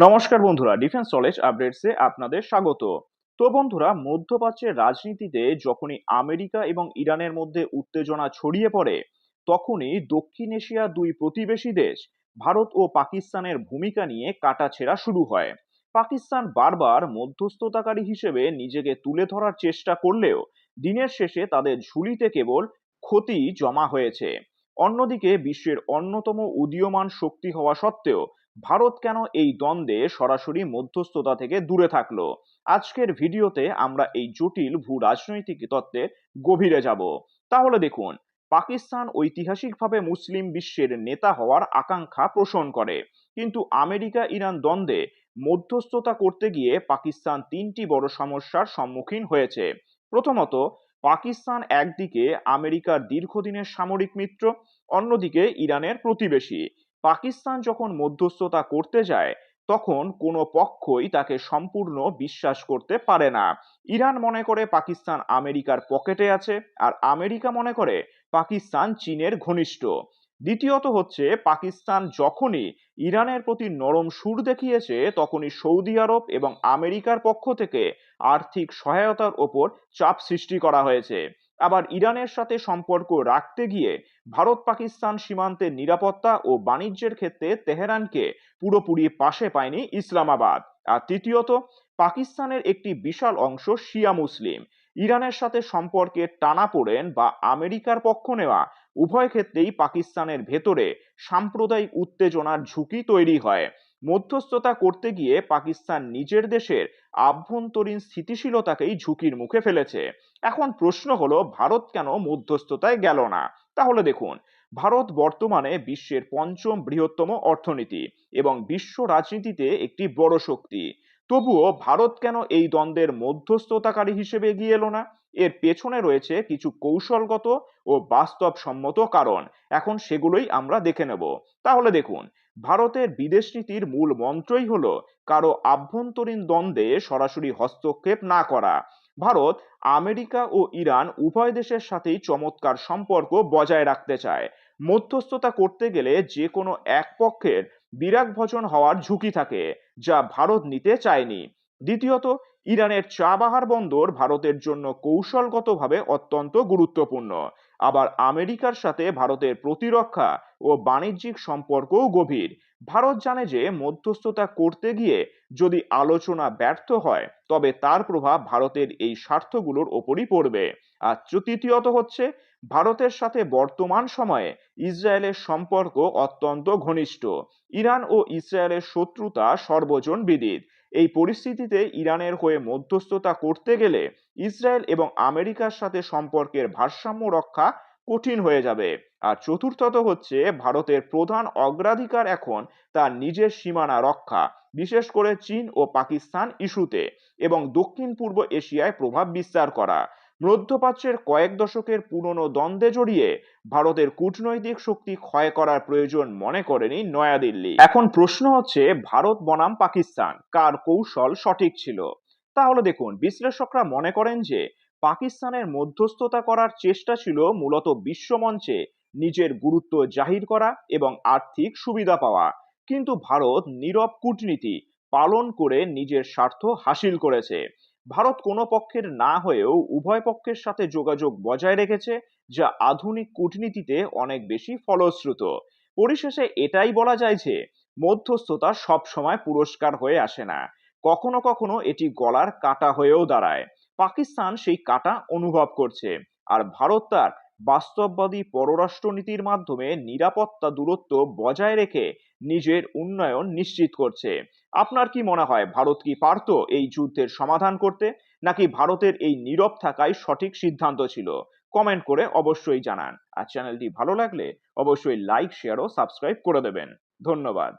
নমস্কার বন্ধুরা, defence knowledge আপডেটসে আপনাদের স্বাগত। তো বন্ধুরা, মধ্যপ্রাচ্যের রাজনীতিতে যখনই আমেরিকা এবং ইরানের মধ্যে উত্তেজনা ছড়িয়ে পড়ে, তখনই দক্ষিণ এশিয়ার দুই প্রতিবেশী দেশ ভারত ও পাকিস্তানের ভূমিকা নিয়ে কাটাছেঁড়া শুরু হয়। পাকিস্তান বারবার মধ্যস্থতাকারী হিসেবে নিজেকে তুলে ধরার চেষ্টা করলেও দিনের শেষে তাদের ঝুলিতে কেবল ক্ষতি জমা হয়েছে। অন্যদিকে বিশ্বের অন্যতম উদীয়মান শক্তি হওয়া সত্ত্বেও ভারত কেন এই দ্বন্দ্বে সরাসরি মধ্যস্থতা থেকে দূরে থাকলো? আজকের ভিডিওতে আমরা এই জটিল ভূ রাজনৈতিক তত্ত্বে গভীরে যাব। তাহলে দেখুন, পাকিস্তান ঐতিহাসিকভাবে মুসলিম বিশ্বের নেতা হওয়ার আকাঙ্ক্ষা পোষণ করে, কিন্তু আমেরিকা ইরান দ্বন্দ্বে মধ্যস্থতা করতে গিয়ে পাকিস্তান তিনটি বড় সমস্যার সম্মুখীন হয়েছে। প্রথমত, পাকিস্তান একদিকে আমেরিকার দীর্ঘদিনের সামরিক মিত্র, অন্যদিকে ইরানের প্রতিবেশী। পাকিস্তান যখন মধ্যস্থতা করতে যায়, তখন কোনো পক্ষই তাকে সম্পূর্ণ বিশ্বাস করতে পারে না। ইরান মনে করে পাকিস্তান আমেরিকার পকেটে আছে, আর আমেরিকা মনে করে পাকিস্তান চীনের ঘনিষ্ঠ। দ্বিতীয়ত হচ্ছে, পাকিস্তান যখনই ইরানের প্রতি নরম সুর দেখিয়েছে, তখনই সৌদি আরব এবং আমেরিকার পক্ষ থেকে আর্থিক সহায়তার ওপর চাপ সৃষ্টি করা হয়েছে। আবার ইরানের সাথে সম্পর্ক রাখতে গিয়ে ভারত পাকিস্তান সীমান্তের নিরাপত্তা ও বাণিজ্যের ক্ষেত্রে তেহরানকে পুরোপুরি পাশে পায়নি ইসলামাবাদ। আর তৃতীয়ত, পাকিস্তানের একটি বিশাল অংশ শিয়া মুসলিম। ইরানের সাথে সম্পর্কের টানাপোড়েন বা আমেরিকার পক্ষ নেওয়া, উভয় ক্ষেত্রেই পাকিস্তানের ভেতরে সাম্প্রদায়িক উত্তেজনার ঝুঁকি তৈরি হয়। মধ্যস্থতা করতে গিয়ে পাকিস্তান নিজের দেশের আভ্যন্তরীণ স্থিতিশীলতাকেই ঝুঁকির মুখে ফেলেছে। এখন প্রশ্ন হলো, ভারত কেন মধ্যস্থতায় গেল না? তাহলে দেখুন, ভারত বর্তমানে বিশ্বের পঞ্চম বৃহত্তম অর্থনীতি এবং বিশ্ব রাজনীতিতে একটি বড় শক্তি। তবুও ভারত কেন এই দ্বন্দ্বের মধ্যস্থতাকারী হিসেবে এগিয়ে এলো না? এর পেছনে রয়েছে কিছু কৌশলগত ও বাস্তবসম্মত কারণ। এখন সেগুলোই আমরা দেখে নেব। তাহলে দেখুন, ভারতের বিদেশ নীতির মূল মন্ত্রই হলো কারো আভ্যন্তরীণ দ্বন্দ্বে সরাসরি হস্তক্ষেপ না করা। ভারত আমেরিকা ও ইরান উভয় দেশের সাথেই চমৎকার সম্পর্ক বজায় রাখতে চায়। মধ্যস্থতা করতে গেলে যে কোনো এক পক্ষের বিরাগভাজন হওয়ার ঝুঁকি থাকে, যা ভারত নিতে চায়নি। দ্বিতীয়ত, ইরানের চাবাহার বন্দর ভারতের জন্য কৌশলগতভাবে অত্যন্ত গুরুত্বপূর্ণ। আবার আমেরিকার সাথে ভারতের প্রতিরক্ষা ও বাণিজ্যিক সম্পর্কও গভীর। ভারত জানে যে মধ্যস্থতা করতে গিয়ে যদি আলোচনা ব্যর্থ হয়, তবে তার প্রভাব ভারতের এই স্বার্থগুলোর ওপরই পড়বে। আর তৃতীয়ত হচ্ছে, ভারতের সাথে বর্তমান সময়ে ইসরায়েলের সম্পর্ক অত্যন্ত ঘনিষ্ঠ। ইরান ও ইসরায়েলের শত্রুতা সর্বজন বিদিত। এই পরিস্থিতিতে ইরানের হয়ে মধ্যস্থতা করতে গেলে ইসরায়েল এবং আমেরিকার সাথে সম্পর্কের ভারসাম্য রক্ষা কঠিন হয়ে যাবে। আর চতুর্থত হচ্ছে, ভারতের প্রধান অগ্রাধিকার এখন তার নিজের সীমানা রক্ষা, বিশেষ করে চীন ও পাকিস্তান ইস্যুতে, এবং দক্ষিণ পূর্ব এশিয়ায় প্রভাব বিস্তার করা। মধ্যপ্রাচ্যের কয়েক দশকের পুরনো দ্বন্দ্বে জড়িয়ে ভারতের কূটনৈতিক শক্তি ক্ষয় করার প্রয়োজন মনে করেনি নয়াদিল্লি। এখন প্রশ্ন হচ্ছে, ভারত বনাম পাকিস্তান কার কৌশল সঠিক ছিল? তাহলে দেখুন, বিশ্লেষকরা মনে করেন যে পাকিস্তানের মধ্যস্থতা করার চেষ্টা ছিল মূলত বিশ্বমঞ্চে নিজের গুরুত্ব জাহির করা এবং আর্থিক সুবিধা পাওয়া। কিন্তু ভারত নীরব কূটনীতি পালন করে নিজের স্বার্থ হাসিল করেছে। ভারত কোনো পক্ষের না হয়েও উভয় পক্ষের সাথে যোগাযোগ বজায় রেখেছে, যা আধুনিক কূটনীতিতে অনেক বেশি ফলশ্রুত। পরিশেষে এটাই বলা যায় যে মধ্যস্থতা সব সময় পুরস্কার হয়ে আসে না। কখনো কখনো এটি গলার কাঁটা হয়েও দাঁড়ায়। পাকিস্তান সেই কাঁটা অনুভব করছে, আর ভারত তার বাস্তববাদী পররাষ্ট্রনীতির মাধ্যমে নিরাপত্তা দূরত্ব বজায় রেখে নিজের উন্নয়ন নিশ্চিত করছে। আপনার কি মনে হয়, ভারত কি পারত এই যুদ্ধের সমাধান করতে, নাকি ভারতের এই নীরব থাকাই সঠিক সিদ্ধান্ত ছিল? কমেন্ট করে অবশ্যই জানান। আর চ্যানেলটি ভালো লাগলে অবশ্যই লাইক, শেয়ার ও সাবস্ক্রাইব করে দেবেন। ধন্যবাদ।